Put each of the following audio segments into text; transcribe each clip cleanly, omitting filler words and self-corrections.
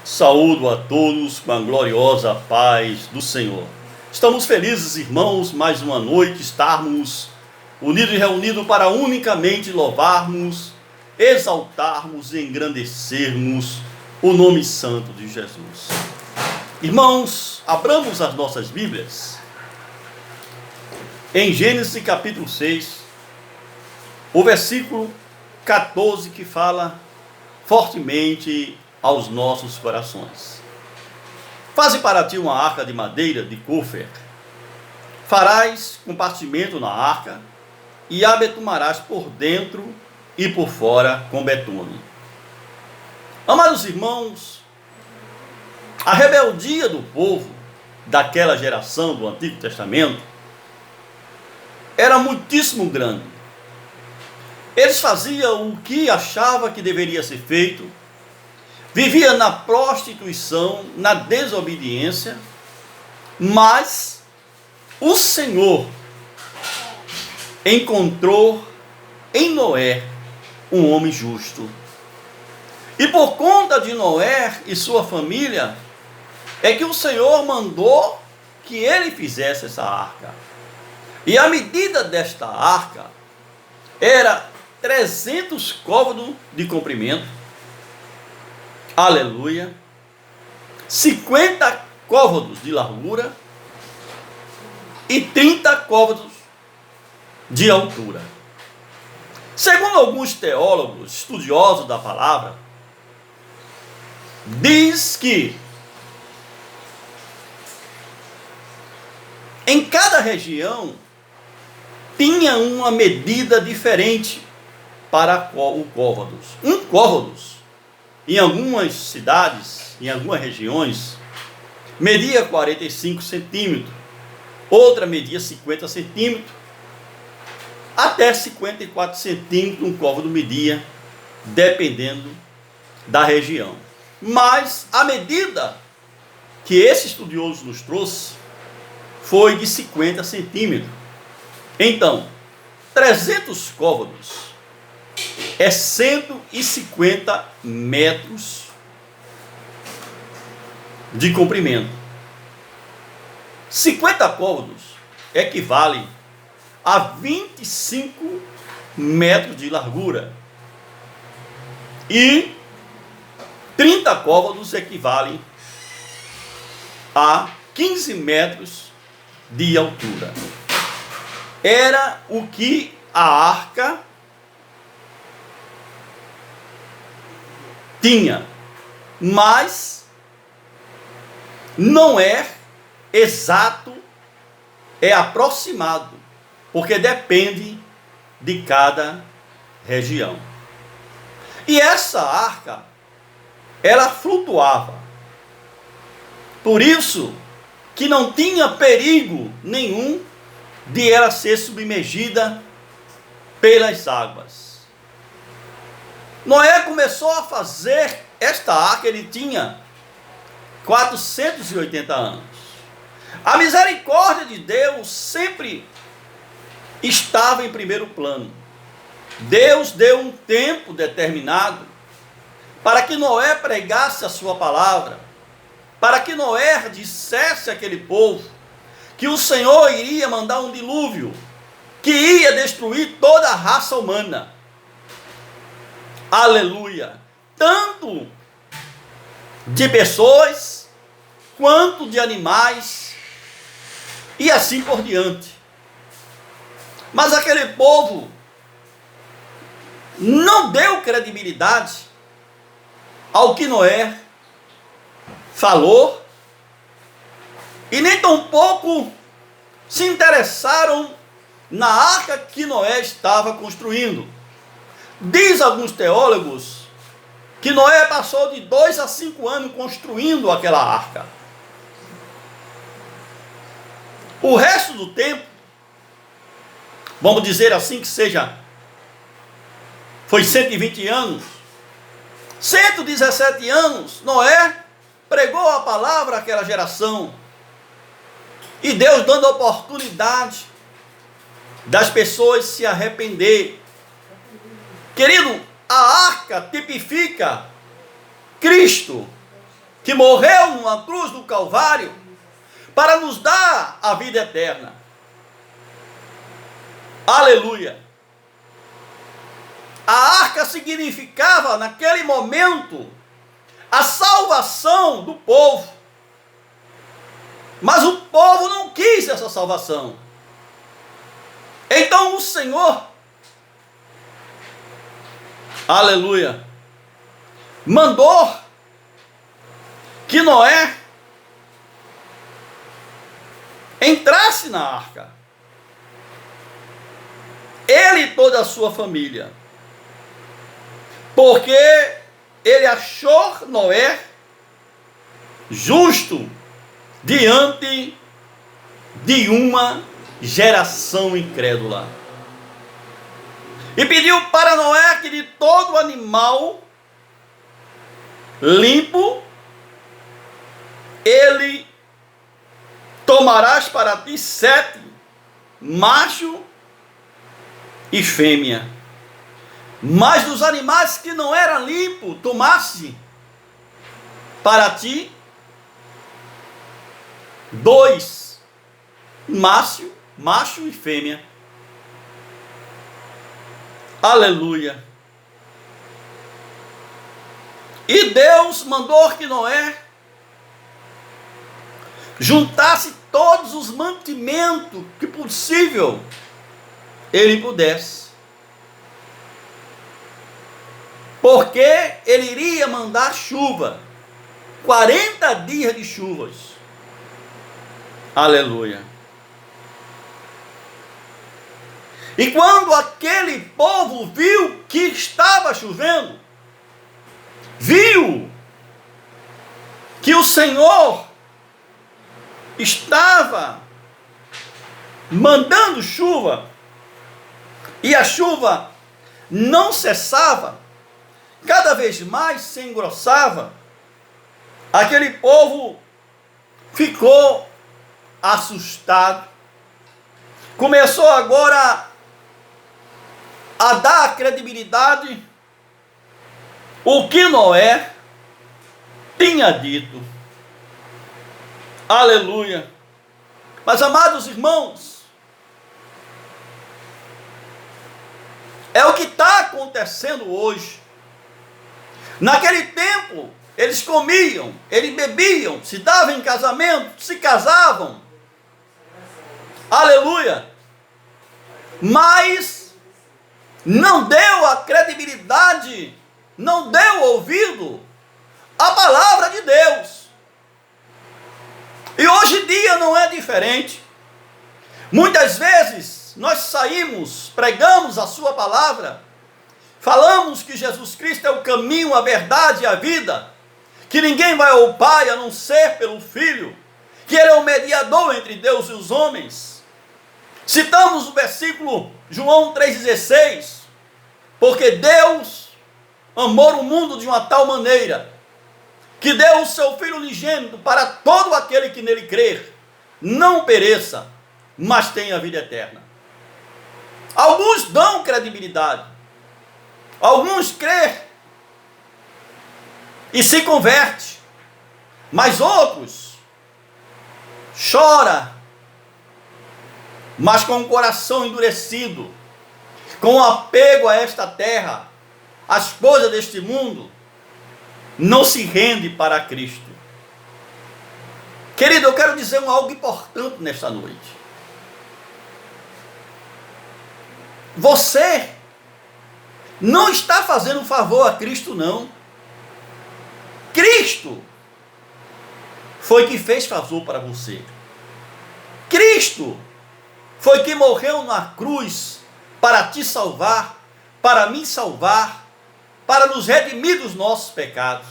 Saúdo a todos com a gloriosa paz do Senhor. Estamos felizes, irmãos, mais uma noite estarmos unidos e reunidos para unicamente louvarmos, exaltarmos e engrandecermos o nome santo de Jesus. Irmãos, abramos as nossas Bíblias em Gênesis capítulo 6, o versículo 14, que fala fortemente aos nossos corações. Faze para ti uma arca de madeira de cofer, farás compartimento na arca e a betumarás por dentro e por fora com betume. Amados irmãos, a rebeldia do povo daquela geração do Antigo Testamento era muitíssimo grande. Eles faziam o que achavam que deveria ser feito, vivia na prostituição, na desobediência, mas o Senhor encontrou em Noé um homem justo. E por conta de Noé e sua família, é que o Senhor mandou que ele fizesse essa arca. E a medida desta arca era 300 côvados de comprimento, aleluia, 50 côvados de largura e 30 côvados de altura. Segundo alguns teólogos estudiosos da palavra, diz que em cada região tinha uma medida diferente para o côvados. Um côvados, em algumas cidades, em algumas regiões, media 45 centímetros, outra media 50 centímetros, até 54 centímetros um côvado media, dependendo da região. Mas a medida que esse estudioso nos trouxe foi de 50 centímetros. Então, 300 côvados é 150 metros de comprimento. 50 côvados equivale a 25 metros de largura. E 30 côvados equivalem a 15 metros de altura. Era o que a arca tinha, mas não é exato, é aproximado, porque depende de cada região. E essa arca, ela flutuava, por isso que não tinha perigo nenhum de ela ser submergida pelas águas. Noé começou a fazer esta arca, ele tinha 480 anos. A misericórdia de Deus sempre estava em primeiro plano. Deus deu um tempo determinado para que Noé pregasse a sua palavra, para que Noé dissesse àquele povo que o Senhor iria mandar um dilúvio, que ia destruir toda a raça humana. Aleluia! Tanto de pessoas, quanto de animais, e assim por diante. Mas aquele povo não deu credibilidade ao que Noé falou, e nem tampouco se interessaram na arca que Noé estava construindo. Diz alguns teólogos que Noé passou de 2 a 5 anos construindo aquela arca. O resto do tempo, vamos dizer assim que seja, foi 120 anos, 117 anos, Noé pregou a palavra àquela geração. E Deus dando a oportunidade das pessoas se arrepender. Querido, a arca tipifica Cristo, que morreu numa cruz do Calvário para nos dar a vida eterna. Aleluia! A arca significava, naquele momento, a salvação do povo. Mas o povo não quis essa salvação. Então o Senhor, aleluia, mandou que Noé entrasse na arca. Ele e toda a sua família. Porque ele achou Noé justo diante de uma geração incrédula. E pediu para Noé que de todo animal limpo ele tomarás para ti 7, macho e fêmea. Mas dos animais que não eram limpos, tomasse para ti 2, macho e fêmea. Aleluia. E Deus mandou que Noé juntasse todos os mantimentos que possível ele pudesse. Porque ele iria mandar chuva. 40 dias de chuvas. Aleluia. E quando aquele povo viu que estava chovendo, viu que o Senhor estava mandando chuva, e a chuva não cessava, cada vez mais se engrossava, aquele povo ficou assustado. Começou agora a dar credibilidade o que Noé tinha dito. Aleluia. Mas, amados irmãos, é o que está acontecendo hoje. Naquele tempo, eles comiam, eles bebiam, se davam em casamento, se casavam. Aleluia. Mas não deu a credibilidade, não deu ouvido à palavra de Deus. E hoje em dia não é diferente. Muitas vezes nós saímos, pregamos a sua palavra, falamos que Jesus Cristo é o caminho, a verdade e a vida, que ninguém vai ao Pai a não ser pelo Filho, que Ele é o mediador entre Deus e os homens. Citamos o versículo João 3,16, porque Deus amou o mundo de uma tal maneira, que deu o seu Filho unigênito para todo aquele que nele crer, não pereça, mas tenha vida eterna. Alguns dão credibilidade, alguns crêem e se converte, mas outros choram, mas com o coração endurecido, com apego a esta terra, às coisas deste mundo, não se rende para Cristo. Querido, eu quero dizer algo importante nesta noite. Você não está fazendo um favor a Cristo, não. Cristo foi que fez favor para você. Cristo foi que morreu na cruz para te salvar, para me salvar, para nos redimir dos nossos pecados.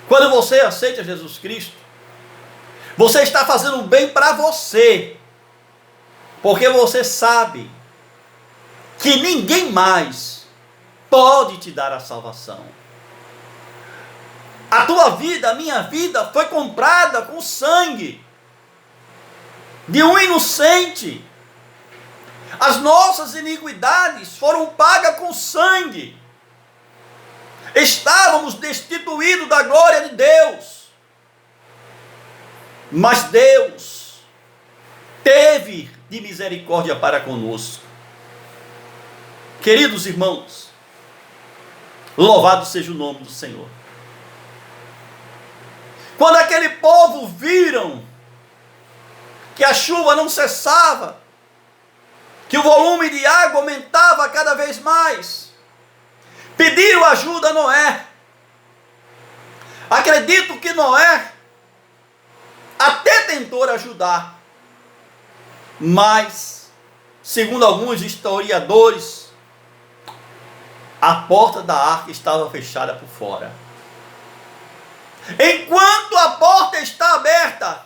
Quando você aceita Jesus Cristo, você está fazendo bem para você, porque você sabe que ninguém mais pode te dar a salvação. A tua vida, a minha vida, foi comprada com sangue de um inocente. As nossas iniquidades foram pagas com sangue. Estávamos destituídos da glória de Deus. Mas Deus teve de misericórdia para conosco. Queridos irmãos, louvado seja o nome do Senhor. Quando aquele povo viram que a chuva não cessava, que o volume de água aumentava cada vez mais, pediram ajuda a Noé. Acredito que Noé até tentou ajudar, mas, segundo alguns historiadores, a porta da arca estava fechada por fora. Enquanto a porta está aberta,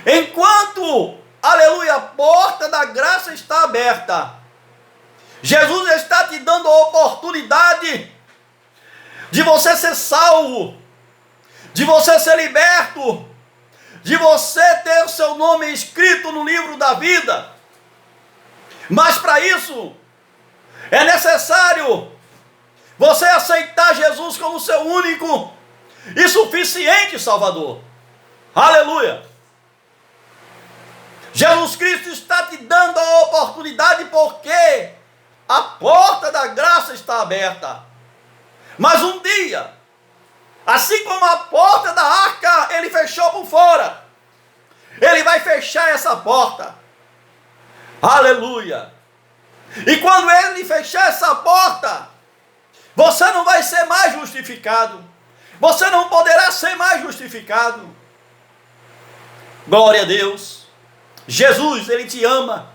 enquanto, aleluia, a porta da graça está aberta, Jesus está te dando a oportunidade de você ser salvo, de você ser liberto, de você ter o seu nome escrito no livro da vida. Mas para isso, é necessário você aceitar Jesus como seu único e suficiente Salvador. Aleluia! Jesus Cristo está te dando a oportunidade porque a porta da graça está aberta. Mas um dia, assim como a porta da arca ele fechou por fora, ele vai fechar essa porta. Aleluia! E quando ele fechar essa porta, você não vai ser mais justificado. Você não poderá ser mais justificado. Glória a Deus. Jesus, ele te ama.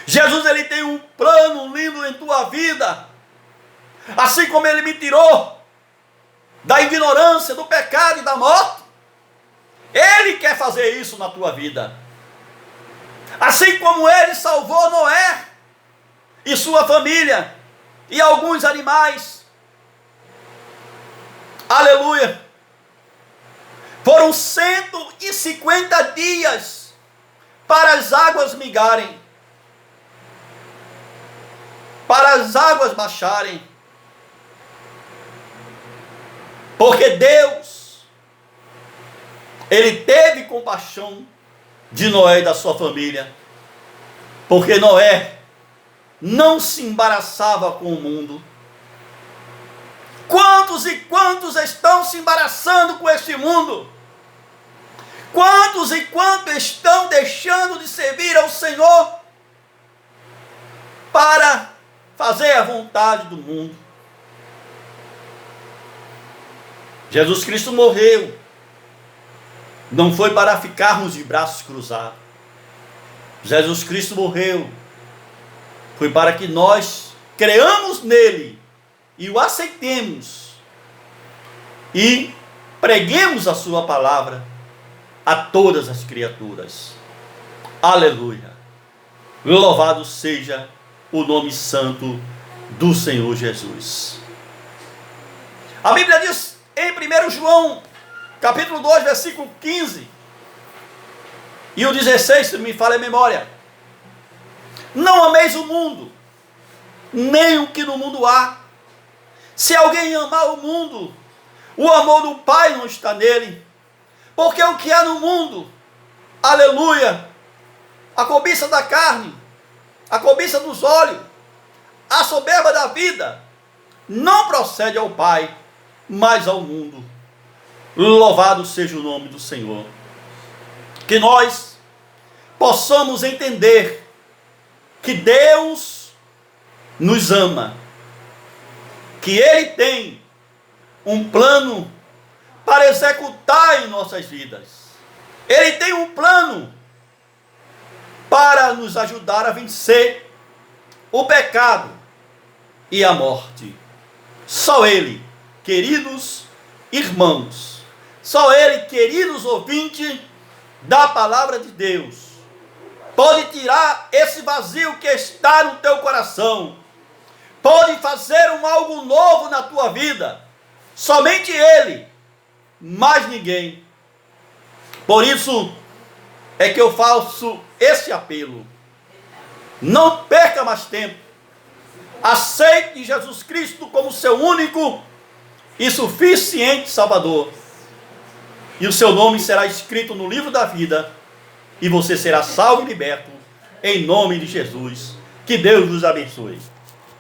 Jesus, ele tem um plano lindo em tua vida. Assim como ele me tirou da ignorância, do pecado e da morte, ele quer fazer isso na tua vida. Assim como ele salvou Noé e sua família e alguns animais. Aleluia! Foram 150 dias para as águas migarem, para as águas baixarem. Porque Deus, ele teve compaixão de Noé e da sua família. Porque Noé não se embaraçava com o mundo. Quantos e quantos estão se embaraçando com este mundo? Quantos e quantos estão deixando de servir ao Senhor para fazer a vontade do mundo? Jesus Cristo morreu, não foi para ficarmos de braços cruzados. Jesus Cristo morreu, foi para que nós creamos nele e o aceitemos e preguemos a sua palavra a todas as criaturas. Aleluia! Louvado seja o nome santo do Senhor Jesus. A Bíblia diz em 1 João, capítulo 2, versículo 15 e o 16, se me falha a memória: não ameis o mundo, nem o que no mundo há. Se alguém amar o mundo, o amor do Pai não está nele. Porque o que há no mundo, aleluia, a cobiça da carne, a cobiça dos olhos, a soberba da vida, não procede ao Pai, mas ao mundo. Louvado seja o nome do Senhor. Que nós possamos entender que Deus nos ama, que Ele tem um plano para executar em nossas vidas. Ele tem um plano para nos ajudar a vencer o pecado e a morte. Só Ele, queridos irmãos, só Ele, queridos ouvintes da palavra de Deus, pode tirar esse vazio que está no teu coração, pode fazer algo novo na tua vida. Somente Ele, mais ninguém. Por isso é que eu faço esse apelo. Não perca mais tempo. Aceite Jesus Cristo como seu único e suficiente Salvador. E o seu nome será escrito no livro da vida. E você será salvo e liberto. Em nome de Jesus. Que Deus nos abençoe.